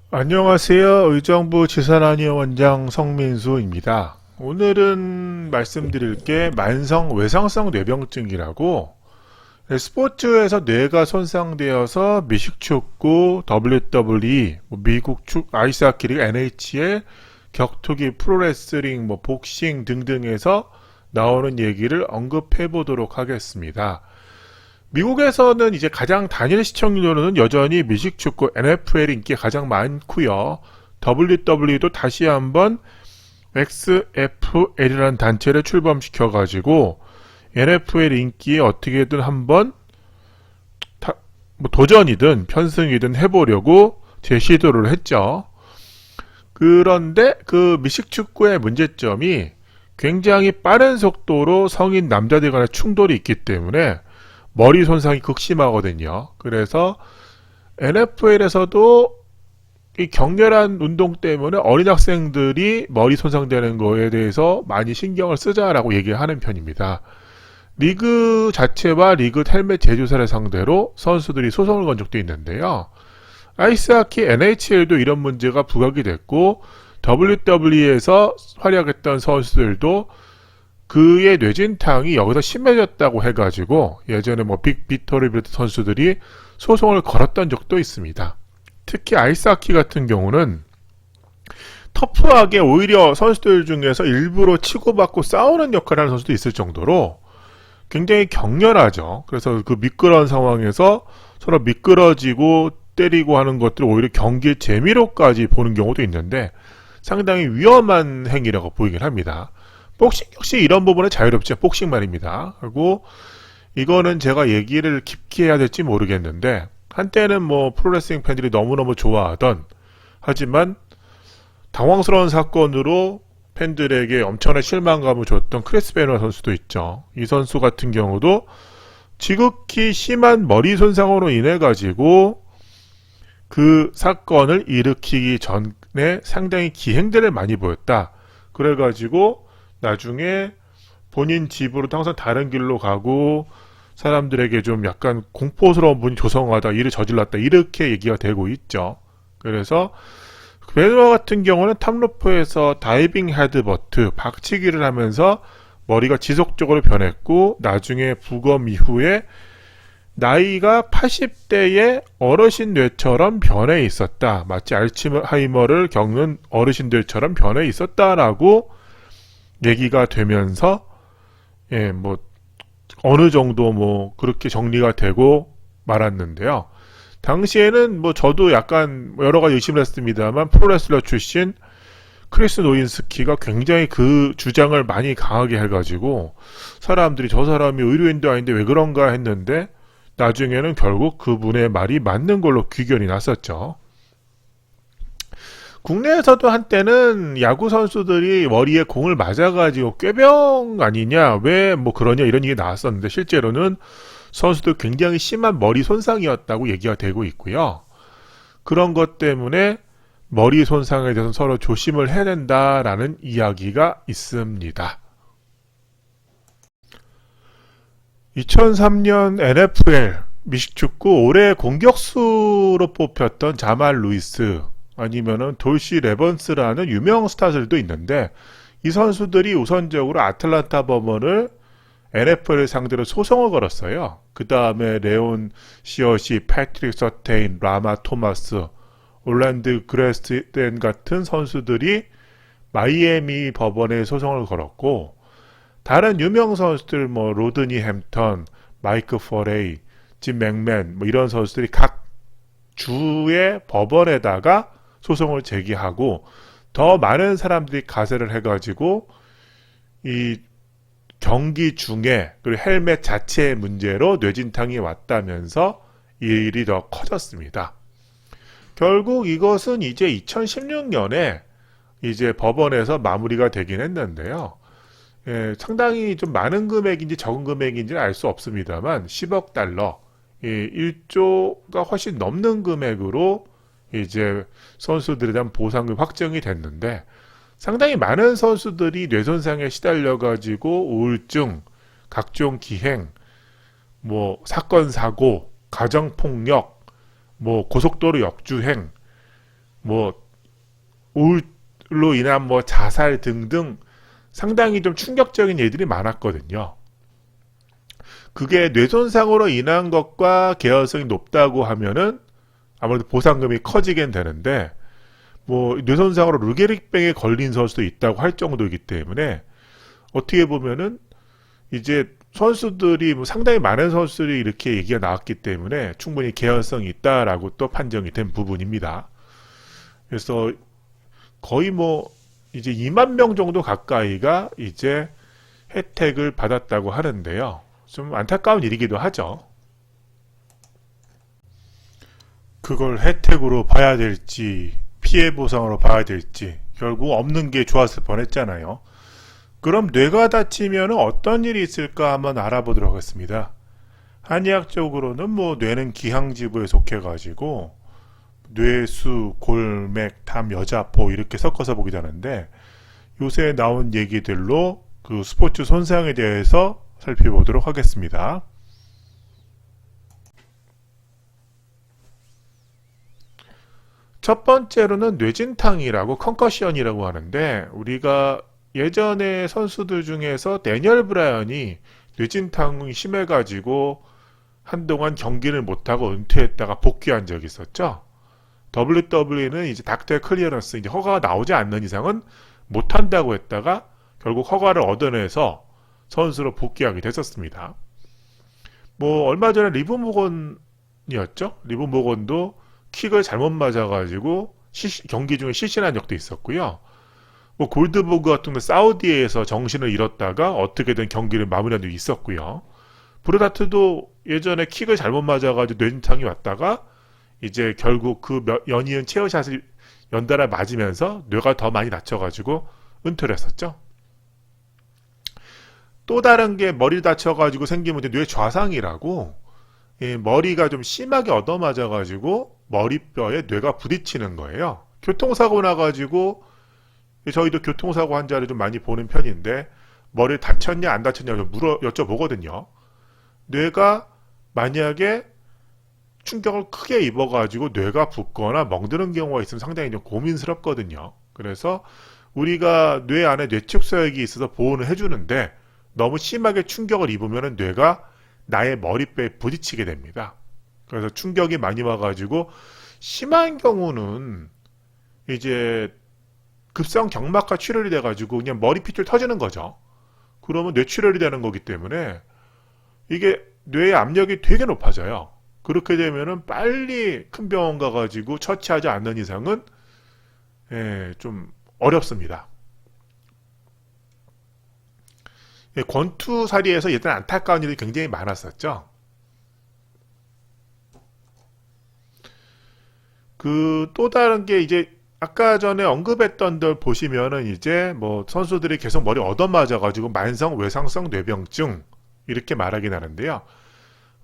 안녕하세요. 의정부 지산아니원장 성민수입니다. 오늘은 말씀드릴 게 만성 외상성 뇌병증이라고 스포츠에서 뇌가 손상되어서 미식축구, WWE, 미국 아이스하키 리그 NHL, 격투기, 프로레슬링, 복싱 등등에서 나오는 얘기를 언급해 보도록 하겠습니다. 미국에서는 이제 가장 단일 시청률로는 여전히 미식축구 NFL 인기가 가장 많고요. WWE도 다시 한번 XFL이라는 단체를 출범시켜가지고 NFL 인기에 어떻게든 한번 도전이든 편승이든 해보려고 재시도를 했죠. 그런데 그 미식축구의 문제점이 굉장히 빠른 속도로 성인 남자들 간의 충돌이 있기 때문에 머리 손상이 극심하거든요. 그래서 NFL에서도 이 격렬한 운동 때문에 어린 학생들이 머리 손상되는 거에 대해서 많이 신경을 쓰자라고 얘기를 하는 편입니다. 리그 자체와 리그 헬멧 제조사를 상대로 선수들이 소송을 건 적도 있는데요. 아이스하키 NHL도 이런 문제가 부각이 됐고 WWE에서 활약했던 선수들도 그의 뇌진탕이 여기서 심해졌다고 해가지고 예전에 빅비터를 비롯한 선수들이 소송을 걸었던 적도 있습니다. 특히 아이스하키 같은 경우는 터프하게 오히려 선수들 중에서 일부러 치고받고 싸우는 역할을 하는 선수도 있을 정도로 굉장히 격렬하죠. 그래서 그 미끄러운 상황에서 서로 미끄러지고 때리고 하는 것들을 오히려 경기의 재미로까지 보는 경우도 있는데 상당히 위험한 행위라고 보이긴 합니다. 복싱 역시 이런 부분은 자유롭죠. 복싱 말입니다. 그리고 이거는 제가 얘기를 깊게 해야 될지 모르겠는데 한때는 프로레슬링 팬들이 너무너무 좋아하던 하지만 당황스러운 사건으로 팬들에게 엄청난 실망감을 줬던 크리스 베노 선수도 있죠. 이 선수 같은 경우도 지극히 심한 머리 손상으로 인해 가지고 그 사건을 일으키기 전에 상당히 기행들을 많이 보였다. 그래가지고 나중에 본인 집으로 항상 다른 길로 가고 사람들에게 좀 약간 공포스러운 분이 조성하다 일을 저질렀다 이렇게 얘기가 되고 있죠. 그래서 베누아 같은 경우는 탑로프에서 다이빙 헤드버트 박치기를 하면서 머리가 지속적으로 변했고 나중에 부검 이후에 나이가 80대의 어르신 뇌처럼 변해 있었다. 마치 알츠하이머를 겪는 어르신들처럼 변해 있었다라고 얘기가 되면서 어느 정도 그렇게 정리가 되고 말았는데요. 당시에는 저도 약간 여러 가지 의심을 했습니다만 프로레슬러 출신 크리스 노인스키가 굉장히 그 주장을 많이 강하게 해가지고 사람들이 저 사람이 의료인도 아닌데 왜 그런가 했는데 나중에는 결국 그분의 말이 맞는 걸로 귀결이 났었죠. 국내에서도 한때는 야구 선수들이 머리에 공을 맞아가지고 꾀병 아니냐 왜 그러냐 이런 얘기 나왔었는데 실제로는 선수들 굉장히 심한 머리 손상이었다고 얘기가 되고 있고요. 그런 것 때문에 머리 손상에 대해서 서로 조심을 해야 된다라는 이야기가 있습니다. 2003년 NFL 미식축구 올해 공격수로 뽑혔던 자말 루이스 아니면은 돌시 레번스라는 유명 스타들도 있는데 이 선수들이 우선적으로 아틀란타 버먼을 NFL을 상대로 소송을 걸었어요. 그 다음에 레온 시어시, 패트릭 서테인, 라마 토마스, 올랜드 그레스덴 같은 선수들이 마이애미 법원에 소송을 걸었고 다른 유명 선수들 로드니 햄턴, 마이크 퍼레이, 짐 맥맨 이런 선수들이 각 주의 법원에다가 소송을 제기하고 더 많은 사람들이 가세를 해가지고 이 경기 중에 그리고 헬멧 자체의 문제로 뇌진탕이 왔다면서 이 일이 더 커졌습니다. 결국 이것은 이제 2016년에 이제 법원에서 마무리가 되긴 했는데요. 상당히 좀 많은 금액인지 적은 금액인지는 알 수 없습니다만 10억 달러, 1조가 훨씬 넘는 금액으로 이제 선수들에 대한 보상금 확정이 됐는데 상당히 많은 선수들이 뇌손상에 시달려가지고 우울증, 각종 기행, 사건 사고, 가정폭력, 고속도로 역주행, 뭐 우울로 인한 뭐 자살 등등 상당히 좀 충격적인 예들이 많았거든요. 그게 뇌손상으로 인한 것과 개연성이 높다고 하면은 아무래도 보상금이 커지긴 되는데, 뭐 뇌손상으로 루게릭병에 걸린 선수도 있다고 할 정도이기 때문에 어떻게 보면은 이제 선수들이 뭐 상당히 많은 선수들이 이렇게 얘기가 나왔기 때문에 충분히 개연성이 있다라고 또 판정이 된 부분입니다. 그래서 거의 뭐 이제 2만 명 정도 가까이가 이제 혜택을 받았다고 하는데요. 좀 안타까운 일이기도 하죠. 그걸 혜택으로 봐야 될지 피해 보상으로 봐야 될지 결국 없는 게 좋았을 뻔했잖아요. 그럼 뇌가 다치면 어떤 일이 있을까 한번 알아보도록 하겠습니다. 한의학적으로는 뭐 뇌는 기항지부에 속해가지고 뇌수, 골맥, 담, 여자포 이렇게 섞어서 보기도 하는데, 요새 나온 얘기들로 그 스포츠 손상에 대해서 살펴보도록 하겠습니다. 첫 번째로는 뇌진탕이라고 컨커션이라고 하는데, 우리가 예전에 선수들 중에서 데니얼 브라이언이 뇌진탕이 심해가지고 한동안 경기를 못하고 은퇴했다가 복귀한 적이 있었죠. WWE는 이제 닥터 클리어런스, 이제 허가가 나오지 않는 이상은 못한다고 했다가 결국 허가를 얻어내서 선수로 복귀하게 됐었습니다. 뭐 얼마 전에 리브 모건이었죠. 리브 모건도 킥을 잘못 맞아가지고 경기 중에 실신한 적도 있었고요. 뭐 골드버그 같은 거 사우디에서 정신을 잃었다가 어떻게든 경기를 마무리한 적이 있었고요. 브로다트도 예전에 킥을 잘못 맞아가지고 뇌진탕이 왔다가 이제 결국 그 연이은 체어샷을 연달아 맞으면서 뇌가 더 많이 다쳐가지고 은퇴를 했었죠. 또 다른 게 머리 다쳐가지고 생긴 문제 뇌 좌상이라고, 머리가 좀 심하게 얻어맞아가지고 머리뼈에 뇌가 부딪히는 거예요. 교통사고 나가지고 저희도 교통사고 환자를 좀 많이 보는 편인데 머리 다쳤냐 안 다쳤냐 여쭤보거든요. 뇌가 만약에 충격을 크게 입어가지고 뇌가 붓거나 멍드는 경우가 있으면 상당히 좀 고민스럽거든요. 그래서 우리가 뇌 안에 뇌축서액이 있어서 보호는 해주는데 너무 심하게 충격을 입으면 뇌가 나의 머리뼈에 부딪히게 됩니다. 그래서 충격이 많이 와가지고 심한 경우는 이제 급성 경막하 출혈이 돼가지고 그냥 머리 핏줄 터지는 거죠. 그러면 뇌출혈이 되는 거기 때문에 이게 뇌의 압력이 되게 높아져요. 그렇게 되면은 빨리 큰 병원 가가지고 처치하지 않는 이상은 좀 어렵습니다. 권투사리에서 예전 안타까운 일이 굉장히 많았었죠. 그 또 다른 게 이제 아까 전에 언급했던 들 보시면은 이제 뭐 선수들이 계속 머리 얻어맞아가지고 만성 외상성 뇌병증 이렇게 말하긴 하는데요.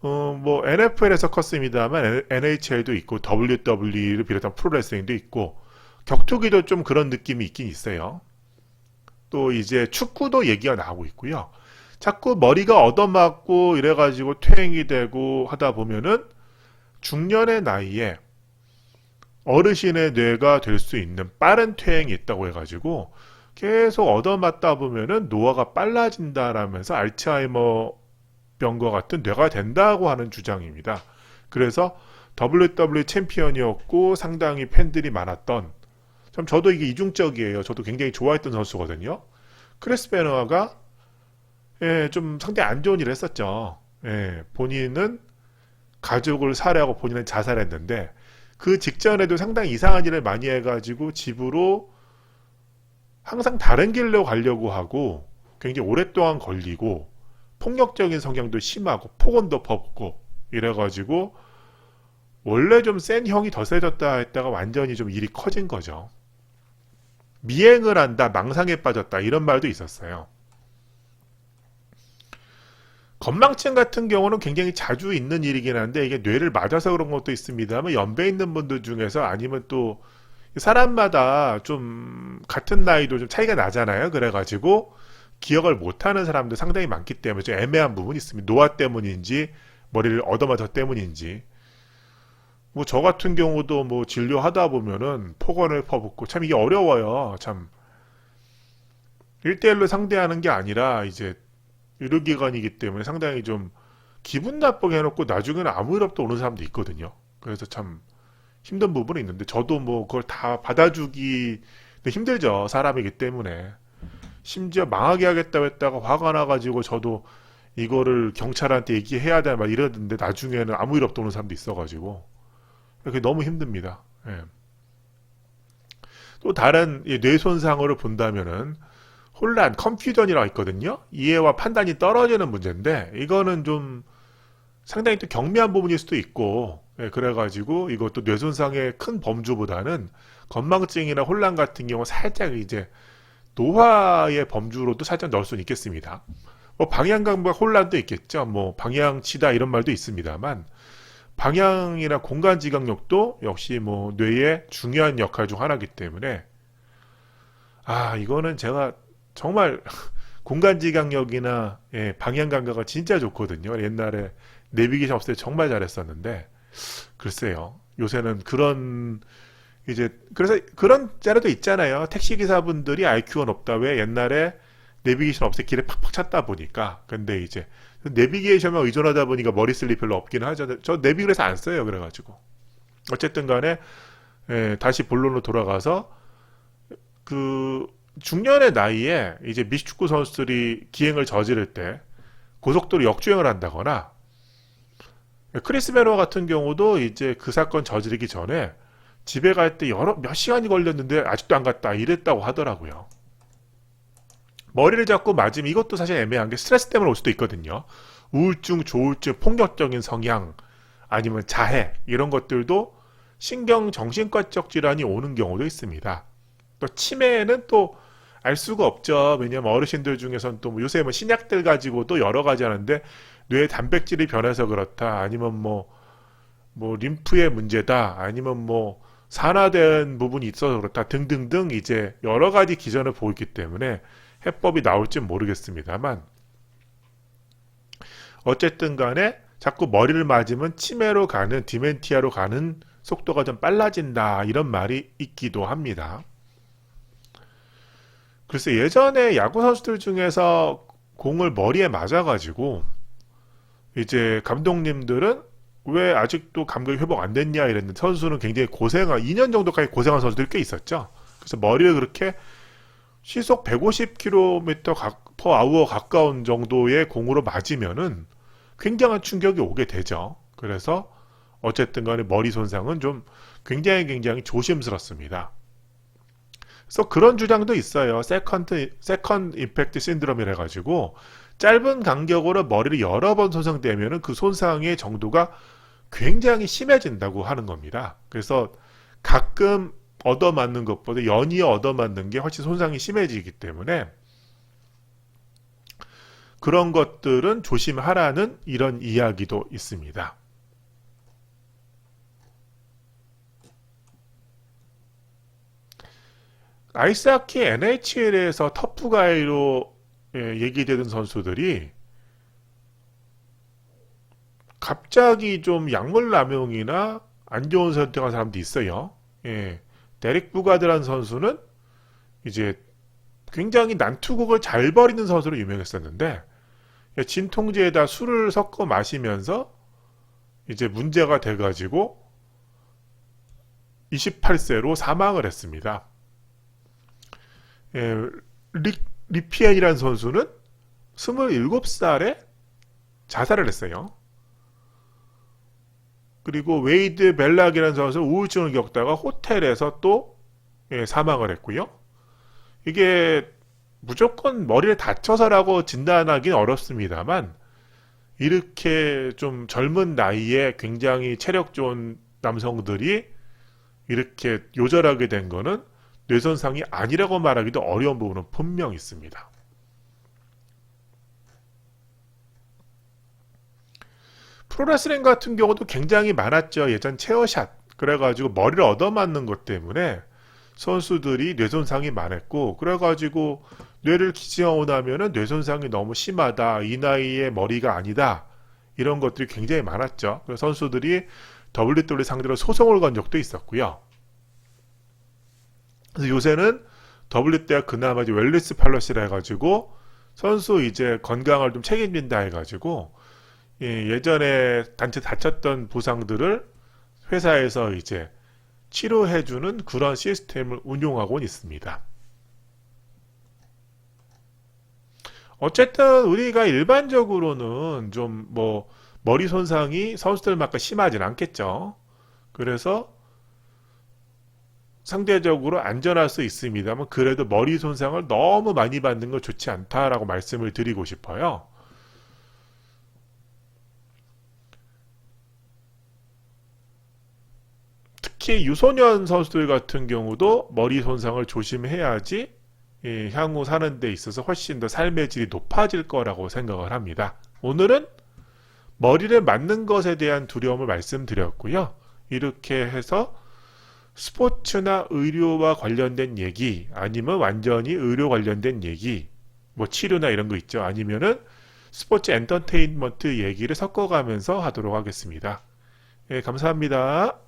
뭐 NFL에서 컸습니다만 NHL도 있고 WWE를 비롯한 프로레슬링도 있고 격투기도 좀 그런 느낌이 있긴 있어요. 또 이제 축구도 얘기가 나오고 있고요. 자꾸 머리가 얻어맞고 이래가지고 퇴행이 되고 하다 보면은 중년의 나이에 어르신의 뇌가 될 수 있는 빠른 퇴행이 있다고 해가지고 계속 얻어맞다 보면은 노화가 빨라진다라면서 알츠하이머 병과 같은 뇌가 된다고 하는 주장입니다. 그래서 WWE 챔피언이었고 상당히 팬들이 많았던, 참 저도 이게 이중적이에요. 저도 굉장히 좋아했던 선수거든요. 크리스 베너가 좀 상당히 안 좋은 일을 했었죠. 본인은 가족을 살해하고 본인은 자살했는데 그 직전에도 상당히 이상한 일을 많이 해가지고 집으로 항상 다른 길로 가려고 하고 굉장히 오랫동안 걸리고 폭력적인 성향도 심하고 폭언도 퍼붓고 이래가지고 원래 좀 센 형이 더 세졌다 했다가 완전히 좀 일이 커진 거죠. 미행을 한다, 망상에 빠졌다 이런 말도 있었어요. 건망증 같은 경우는 굉장히 자주 있는 일이긴 한데 이게 뇌를 맞아서 그런 것도 있습니다만 연배 있는 분들 중에서 아니면 또 사람마다 좀 같은 나이도 좀 차이가 나잖아요. 그래가지고 기억을 못하는 사람도 상당히 많기 때문에 좀 애매한 부분이 있습니다. 노화 때문인지 머리를 얻어맞아 때문인지. 뭐 저 같은 경우도 뭐 진료하다 보면은 폭언을 퍼붓고 참 이게 어려워요. 참 1대1로 상대하는 게 아니라 이제 의료기관이기 때문에 상당히 좀 기분 나쁘게 해놓고 나중에는 아무 일 없다 오는 사람도 있거든요. 그래서 참 힘든 부분이 있는데 저도 뭐 그걸 다 받아주기 힘들죠. 사람이기 때문에. 심지어 망하게 하겠다고 했다가 화가 나가지고 저도 이거를 경찰한테 얘기해야 돼 막 이러던데 나중에는 아무 일 없다 오는 사람도 있어가지고 그게 너무 힘듭니다. 예. 또 다른 뇌 손상으로 본다면은 혼란, 컨퓨전이라고 있거든요. 이해와 판단이 떨어지는 문제인데 이거는 좀 상당히 또 경미한 부분일 수도 있고 예, 그래가지고 이것도 뇌 손상의 큰 범주보다는 건망증이나 혼란 같은 경우 살짝 이제 노화의 범주로도 살짝 넣을 수는 있겠습니다. 뭐 방향감각 혼란도 있겠죠. 뭐 방향치다 이런 말도 있습니다만 방향이나 공간 지각력도 역시 뭐 뇌의 중요한 역할 중 하나이기 때문에 이거는 제가 정말 공간 지각력이나 예, 방향 감각가 진짜 좋거든요. 옛날에 내비게이션 없을 때 정말 잘했었는데 글쎄요. 요새는 그런 이제 그래서 그런 자료도 있잖아요. 택시 기사분들이 IQ가 높다. 왜 옛날에 내비게이션 없을 때 길에 팍팍 찼다 보니까. 근데 이제 내비게이션만 의존하다 보니까 머리 쓸 일이 별로 없긴 하죠. 저 내비 그래서 안 써요. 그래가지고 어쨌든 간에 예, 다시 본론으로 돌아가서 그 중년의 나이에 이제 미식축구 선수들이 기행을 저지를 때 고속도로 역주행을 한다거나 크리스 베노 같은 경우도 이제 그 사건 저지르기 전에 집에 갈 때 몇 시간이 걸렸는데 아직도 안 갔다 이랬다고 하더라고요. 머리를 잡고 맞으면 이것도 사실 애매한 게 스트레스 때문에 올 수도 있거든요. 우울증, 조울증, 폭력적인 성향 아니면 자해 이런 것들도 신경 정신과적 질환이 오는 경우도 있습니다. 또 치매는 또 알 수가 없죠. 왜냐면 어르신들 중에서는 또 요새 뭐 신약들 가지고도 여러 가지 하는데 뇌 단백질이 변해서 그렇다. 아니면 뭐 림프의 문제다. 아니면 뭐 산화된 부분이 있어서 그렇다. 등등등 이제 여러 가지 기전을 보이기 때문에 해법이 나올지 모르겠습니다만 어쨌든 간에 자꾸 머리를 맞으면 치매로 가는 디멘티아로 가는 속도가 좀 빨라진다. 이런 말이 있기도 합니다. 글쎄 예전에 야구 선수들 중에서 공을 머리에 맞아가지고 이제 감독님들은 왜 아직도 감각이 회복 안 됐냐 이랬는데 선수는 굉장히 2년 정도까지 고생한 선수들이 꽤 있었죠. 그래서 머리를 그렇게 시속 150km per hour 가까운 정도의 공으로 맞으면은 굉장한 충격이 오게 되죠. 그래서 어쨌든 간에 머리 손상은 좀 굉장히 조심스럽습니다. 그래서 그런 주장도 있어요. 세컨드 임팩트 신드롬이라 해가지고 짧은 간격으로 머리를 여러 번 손상되면 그 손상의 정도가 굉장히 심해진다고 하는 겁니다. 그래서 가끔 얻어맞는 것보다 연이어 얻어맞는 게 훨씬 손상이 심해지기 때문에 그런 것들은 조심하라는 이런 이야기도 있습니다. 아이스하키 NHL에서 터프가이로 얘기되던 선수들이 갑자기 좀 약물 남용이나 안 좋은 선택한 사람도 있어요. 예. 데릭 부가드라는 선수는 이제 굉장히 난투극을 잘 벌이는 선수로 유명했었는데 진통제에다 술을 섞어 마시면서 이제 문제가 돼가지고 28세로 사망을 했습니다. 예, 리피엔이라는 선수는 27살에 자살을 했어요. 그리고 웨이드 벨락이라는 선수는 우울증을 겪다가 호텔에서 또 사망을 했고요. 이게 무조건 머리를 다쳐서라고 진단하기는 어렵습니다만 이렇게 좀 젊은 나이에 굉장히 체력 좋은 남성들이 이렇게 요절하게 된 거는 뇌손상이 아니라고 말하기도 어려운 부분은 분명 있습니다. 프로레슬링 같은 경우도 굉장히 많았죠. 예전 체어샷 그래가지고 머리를 얻어맞는 것 때문에 선수들이 뇌손상이 많았고 그래가지고 뇌를 기증하고 나면은 뇌손상이 너무 심하다. 이 나이에 머리가 아니다. 이런 것들이 굉장히 많았죠. 그래서 선수들이 WWE 상대로 소송을 건 적도 있었고요. 그래서 요새는 WWE가 그나마 이제 웰리스 팔러시라 해가지고 선수 이제 건강을 좀 책임진다 해가지고 예전에 단체 다쳤던 부상들을 회사에서 이제 치료해주는 그런 시스템을 운용하고 있습니다. 어쨌든 우리가 일반적으로는 좀 뭐 머리 손상이 선수들만큼 심하진 않겠죠. 그래서 상대적으로 안전할 수 있습니다만 그래도 머리 손상을 너무 많이 받는 건 좋지 않다라고 말씀을 드리고 싶어요. 특히 유소년 선수들 같은 경우도 머리 손상을 조심해야지 향후 사는 데 있어서 훨씬 더 삶의 질이 높아질 거라고 생각을 합니다. 오늘은 머리를 맞는 것에 대한 두려움을 말씀드렸고요. 이렇게 해서 스포츠나 의료와 관련된 얘기, 아니면 완전히 의료 관련된 얘기, 뭐 치료나 이런 거 있죠. 아니면은 스포츠 엔터테인먼트 얘기를 섞어가면서 하도록 하겠습니다. 예, 감사합니다.